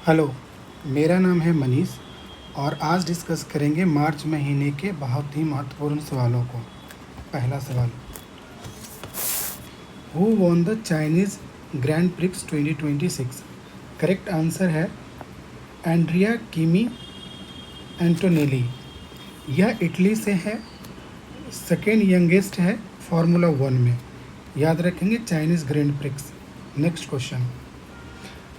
Hello, मेरा नाम है मनीष और आज डिस्कस करेंगे मार्च महीने के बहुत ही महत्वपूर्ण सवालों को। पहला सवाल, who won the Chinese grand prix 2026? Correct answer है एंड्रिया किमी एंटोनेली। यह इटली से है, सेकेंड यंगेस्ट है फार्मूला 1 में। याद रखेंगे Chinese grand prix. Next question,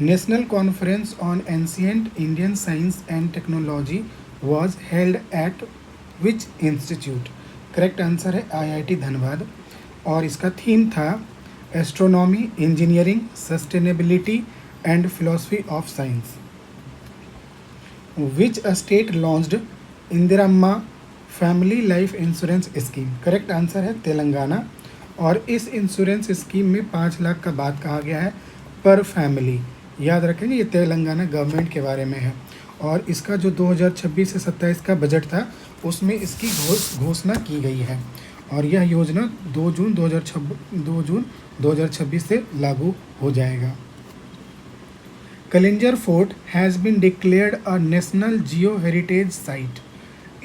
national conference on ancient Indian science and technology was held at which institute? Correct answer है IIT Dhanbad और इसका थीम था astronomy, engineering, sustainability and philosophy of science. Which state launched Indiramma family life insurance scheme? Correct answer है तेलंगाना और इस insurance scheme में 5 लाख का बात कहा गया है पर फैमिली। याद रखेंगे ये तेलंगाना गवर्नमेंट के बारे में है और इसका जो 2026 से 27 का बजट था उसमें इसकी घोषणा की गई है और यह योजना 2 जून 2026 से लागू हो जाएगा। Kalinjar fort has been declared a national geo heritage site,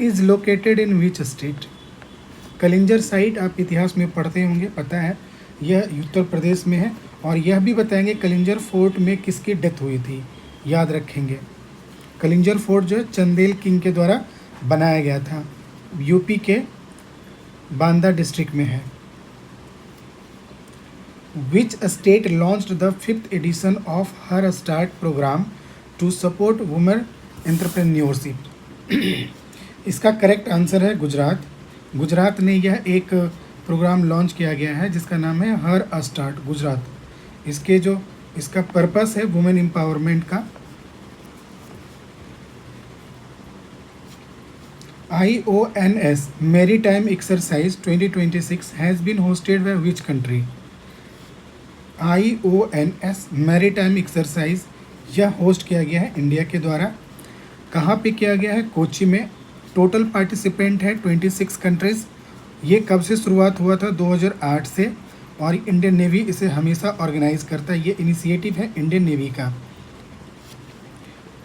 is located in which state? Kalinjar site आप इतिहास में पढ़ते होंगे, पता है यह उत्तर प्रदेश में है और यह भी बताएंगे कलिंजर फोर्ट में किसकी डेथ हुई थी। याद रखेंगे कलिंजर फोर्ट जो है चंदेल किंग के द्वारा बनाया गया था, यूपी के बांदा डिस्ट्रिक्ट में है। Which state launched the 5th edition of her start programme to support women entrepreneurship? इसका करेक्ट आंसर है गुजरात। गुजरात ने यह एक प्रोग्राम लॉन्च किया गया है जिसका नाम है हर स्टार्ट गुजरात। इसका पर्पस है वुमेन एम्पावरमेंट का। IONS maritime exercise 2026 has been hosted by which country? IONS maritime exercise यह होस्ट किया गया है इंडिया के द्वारा। कहाँ पे किया गया है? कोची में। टोटल पार्टिसिपेंट है 26 कंट्रीज़। ये कब से शुरुआत हुआ था? 2008 से और इंडियन नेवी इसे हमेशा ऑर्गेनाइज करता है। ये इनिशिएटिव है इंडियन नेवी का।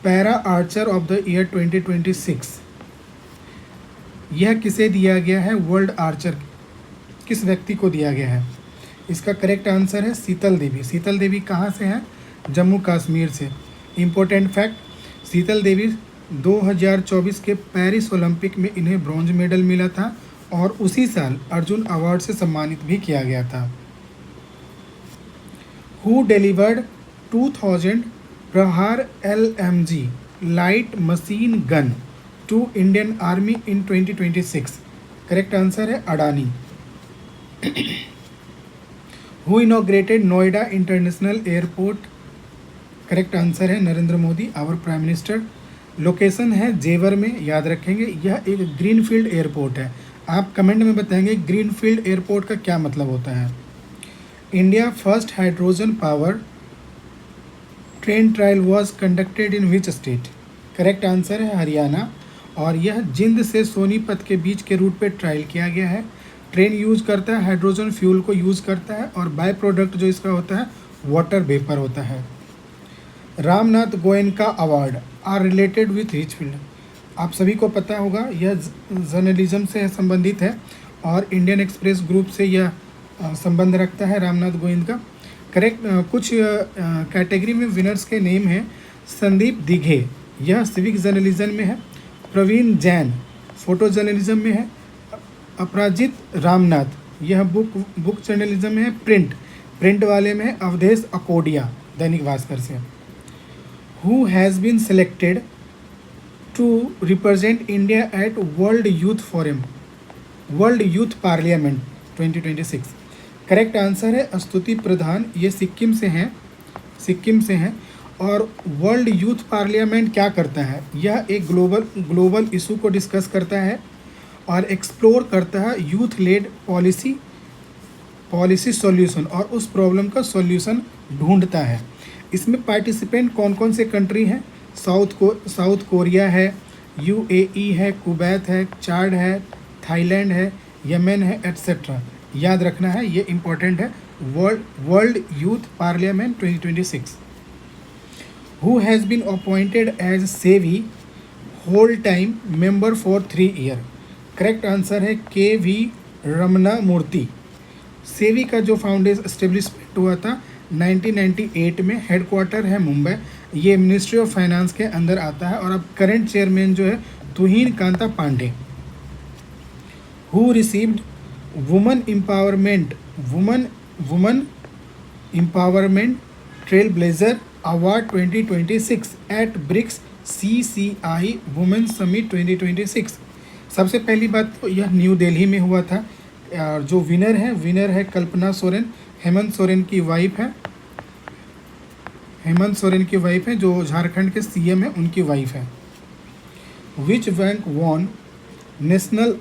Para Archer of the year 2026 यह किसे दिया गया है? वर्ल्ड आर्चर किस व्यक्ति को दिया गया है? इसका करेक्ट आंसर है शीतल देवी। शीतल देवी कहाँ से हैं? जम्मू कश्मीर से। इम्पोर्टेंट फैक्ट, शीतल देवी 2024 के पेरिस ओलंपिक में इन्हें ब्रॉन्ज मेडल मिला था और उसी साल अर्जुन अवार्ड से सम्मानित भी किया गया था। Who delivered 2000 Prahar LMG light machine gun to Indian army in 2026? Correct answer है Adani. Who inaugurated Noida international airport? Correct answer है Narendra Modi, our prime minister. Location है जेवर में। याद रखेंगे यह एक ग्रीनफील्ड एयरपोर्ट है। आप कमेंट में बताएंगे ग्रीनफील्ड एयरपोर्ट का क्या मतलब होता है। India first hydrogen power train trial was conducted in which state? Correct answer है हरियाणा और यह जिंद से सोनीपत के बीच के रूट पे ट्रायल किया गया है। ट्रेन यूज़ करता है हाइड्रोजन फ्यूल को यूज़ करता है और बाय प्रोडक्ट जो इसका होता है वाटर वेपर होता है। Ramnath Goenka award are related with which field? आप सभी को पता होगा यह जर्नलिज्म से संबंधित है और इंडियन एक्सप्रेस ग्रुप से यह संबंध रखता है रामनाथ गोविंद का। करेक्ट कुछ कैटेगरी में विनर्स के नेम हैं। संदीप दिघे यह सिविक जर्नलिज्म में है। प्रवीण जैन फोटो जर्नलिज्म में है। अपराजित रामनाथ यह बुक जर्नलिज्म में है। प्रिंट वाले में है अवधेश अकोडिया दैनिक भास्कर से। Who has been selected to represent India at world youth parliament 2026? Correct answer है स्तुति प्रधान। ये सिक्किम से हैं और वर्ल्ड यूथ पार्लियामेंट क्या करता है? यह एक ग्लोबल इशू को डिस्कस करता है और एक्सप्लोर करता है यूथ लेड पॉलिसी सॉल्यूशन और उस प्रॉब्लम का सॉल्यूशन ढूंढता है। इसमें पार्टिसिपेंट कौन कौन से कंट्री हैं? साउथ कोरिया है, UAE है, कुवैत है, चाड है, थाईलैंड है, यमन है, एट्सेट्रा। याद रखना है, ये इम्पोर्टेंट है। World youth parliament 2026। Who has been appointed as SEBI whole time member for 3 year. Correct answer है के वी रमना मूर्ति। सेवी का जो फाउंडेशन एस्टेब्लिशमेंट हुआ था 1998 में, हेडक्वार्टर है मुंबई। ये मिनिस्ट्री ऑफ फाइनेंस के अंदर आता है और अब करंट चेयरमैन जो है Tuhin Kanta Pandey. Who received women empowerment trail blazer award 2026 at BRICS CCI women summit 2026। सबसे पहली बात तो यह न्यू दिल्ली में हुआ था। और जो विनर है कल्पना सोरेन, हेमंत सोरेन की वाइफ है, जो झारखंड के CM है, उनकी वाइफ है। Which bank won national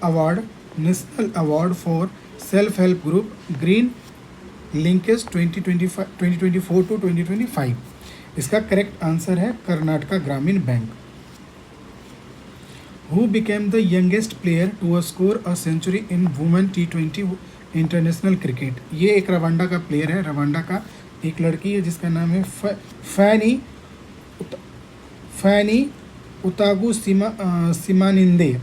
award for self help group green linkage 2024 to 2025। इसका करेक्ट आंसर है Karnataka Gramin bank. Who became the youngest player to score a century in women T20 international cricket. ये एक Rwanda का player है, Rwanda का एक लड़की है जिसका नाम है फैनी उतागु सिमानिंदे।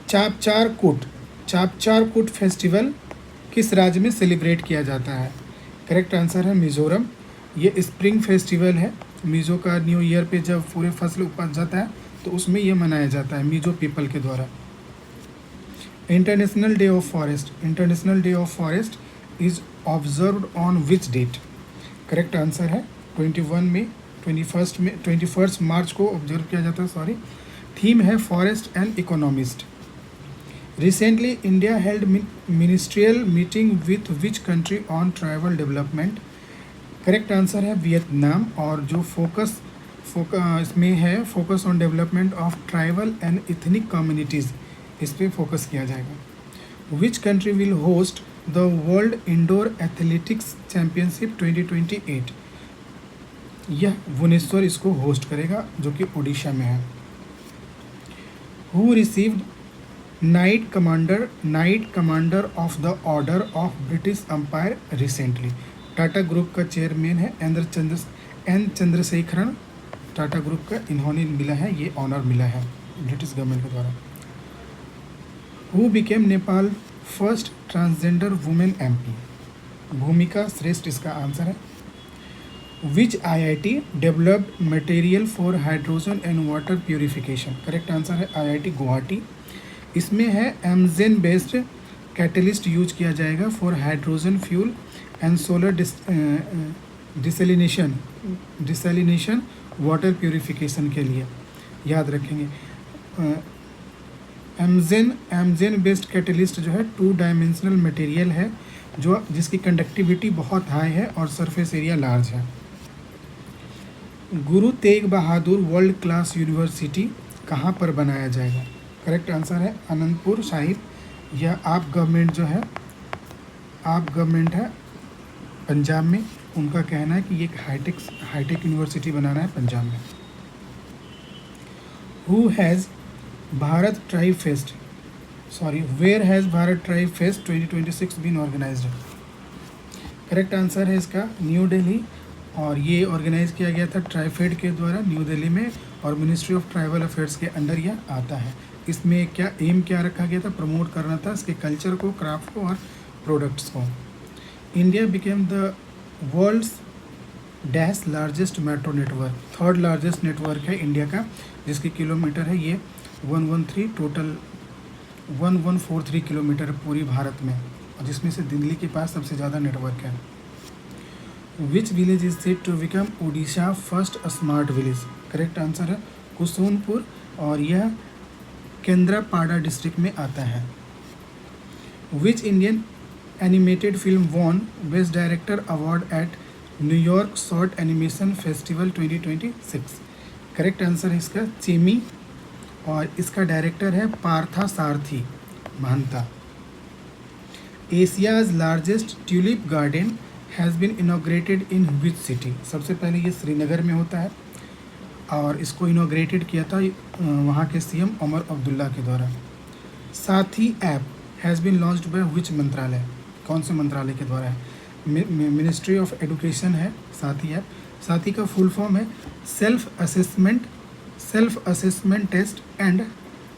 चापचार कूट फेस्टिवल किस राज्य में सेलिब्रेट किया जाता है? करेक्ट आंसर है मिजोरम। ये स्प्रिंग फेस्टिवल है। मिजो का न्यू ईयर पे जब पूरे फसल उपज जाता है तो उसमें ये मनाया जाता है मिजो पीपल के द्वारा। International day of forest is observed on which date? Correct answer है 21 मार्च को ऑब्जर्व किया जाता है। थीम है forest and economist. Recently India held ministerial meeting with which country on tribal development? Correct answer है वियतनाम। और जो फोकस इसमें है focus on development of tribal and ethnic communities, इस पर फोकस किया जाएगा। Which country will host the world indoor athletics championship 2028? यह भुवनेश्वर इसको होस्ट करेगा, जो कि उड़ीसा में है। Who received knight commander of the order of British empire recently? Tata group का चेयरमैन है एन चंद्रशेखरन। टाटा ग्रुप का इन्होंने मिला है, ये ऑनर मिला है ब्रिटिश गवर्नमेंट के द्वारा। Who became Nepal first transgender women MP? भूमिका श्रेष्ठ इसका आंसर है। विच IIT developed material for hydrogen and water purification? Correct answer है IIT गुवाहाटी। इसमें है एमजेन बेस्ड कैटलिस्ट यूज किया जाएगा for hydrogen fuel and solar desalination water purification के लिए, याद रखेंगे। एमजेन बेस्ड कैटलिस्ट जो है 2 डायमेंशनल मटेरियल है जिसकी कंडक्टिविटी बहुत हाई है और सरफेस एरिया लार्ज है। Guru Tegh Bahadur world class university कहाँ पर बनाया जाएगा? करेक्ट आंसर है अनंतपुर साहिब। यह आप गवर्नमेंट है पंजाब में, उनका कहना है कि ये एक हाईटेक यूनिवर्सिटी बनाना है पंजाब में। Where has Bharat tribe fest 2026 been organised? Correct answer है इसका न्यू दिल्ली। और ये ऑर्गेनाइज किया गया था ट्राइफेड के द्वारा न्यू दिल्ली में, और मिनिस्ट्री ऑफ ट्राइबल अफेयर्स के अंडर यह आता है। इसमें क्या रखा गया था? प्रमोट करना था इसके कल्चर को, क्राफ्ट को और प्रोडक्ट्स को। India became the world's dash largest metro network. 3rd largest network है इंडिया का, जिसकी किलोमीटर है ये 1143 किलोमीटर पूरी भारत में, और जिसमें से दिल्ली के पास सबसे ज़्यादा नेटवर्क है। Which village is said to become Odisha first smart village? Correct answer है कुसुमपुर, और यह केंद्रापाड़ा डिस्ट्रिक्ट में आता है। Which Indian animated film won best director award at New York short animation festival 2026? Correct answer है इसका चेमी, और इसका डायरेक्टर है Partha Sarathi Mahanta. Asia's largest tulip garden has been inaugurated in which city? सबसे पहले ये श्रीनगर में होता है, और इसको इनॉग्रेटेड किया था वहाँ के CM उमर अब्दुल्ला के द्वारा। Saathi app has been launched by which मंत्रालय? कौन से मंत्रालय के द्वारा है? मिनिस्ट्री ऑफ एजुकेशन है साथी ऐप। साथी का फुल फॉर्म है self assessment test and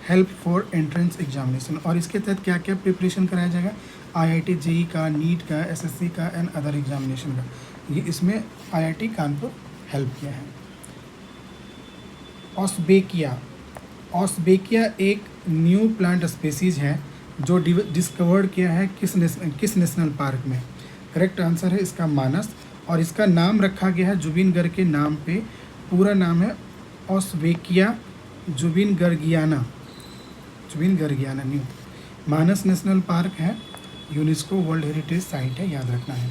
help for entrance examination. और इसके तहत क्या क्या प्रिपरेशन कराया जाएगा? IIT जेई का, नीट का, SSC का एंड अदर एग्जामिनेशन का। ये इसमें IIT कानपुर हेल्प किया है। ऑस्बेकिया एक न्यू प्लांट स्पीसीज है जो डिस्कवर्ड किया है किस नेशनल पार्क में? करेक्ट आंसर है इसका मानस। और इसका नाम रखा गया है जुबिन गर्ग के नाम पे। पूरा नाम है Osbeckia Zubin gargiana new. Manas national park है, यूनेस्को वर्ल्ड हेरिटेज साइट है, याद रखना है।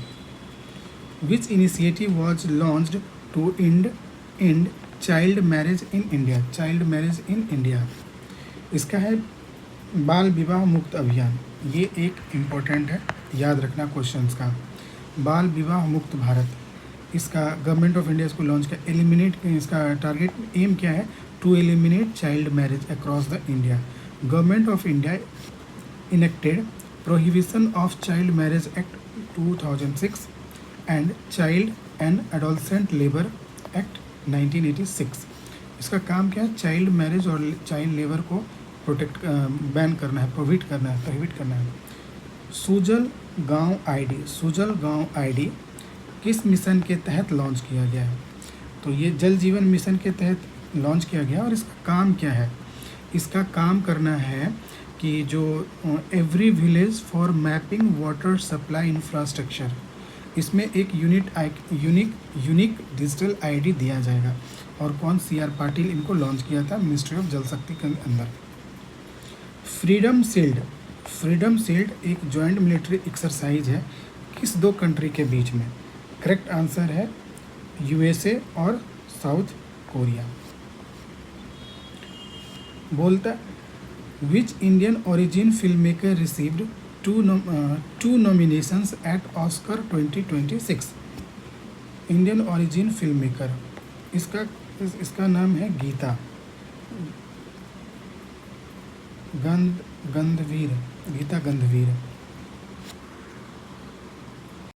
Which initiative was launched to end child marriage in India? इसका है बाल विवाह मुक्त अभियान। ये एक इम्पोर्टेंट है, याद रखना क्वेश्चंस का। बाल विवाह मुक्त भारत, इसका गवर्नमेंट ऑफ इंडिया इसको लॉन्च किया। इसका टारगेट एम क्या है? To eliminate child marriage across the India. Government of India enacted prohibition of child marriage act 2006 and child and adolescent labour act 1986। इसका काम क्या है? चाइल्ड मैरिज और चाइल्ड लेबर को बैन करना है, प्रोहिबिट करना है। सुजल गांव आईडी किस मिशन के तहत लॉन्च किया गया है? तो ये जल जीवन मिशन के तहत लॉन्च किया गया। और इसका काम क्या है? इसका काम करना है कि जो every village for mapping water supply infrastructure, इसमें एक यूनिक डिजिटल आईडी दिया जाएगा। और कौन? CR पाटिल इनको लॉन्च किया था मिनिस्ट्री ऑफ जल शक्ति के अंदर। फ्रीडम शील्ड एक जॉइंट मिलिट्री एक्सरसाइज है किस दो कंट्री के बीच में? करेक्ट आंसर है USA और साउथ कोरिया। बोलता which Indian origin film maker received two nominations at Oscar 2026? Indian origin film maker, इसका नाम है गीता गंधवीर।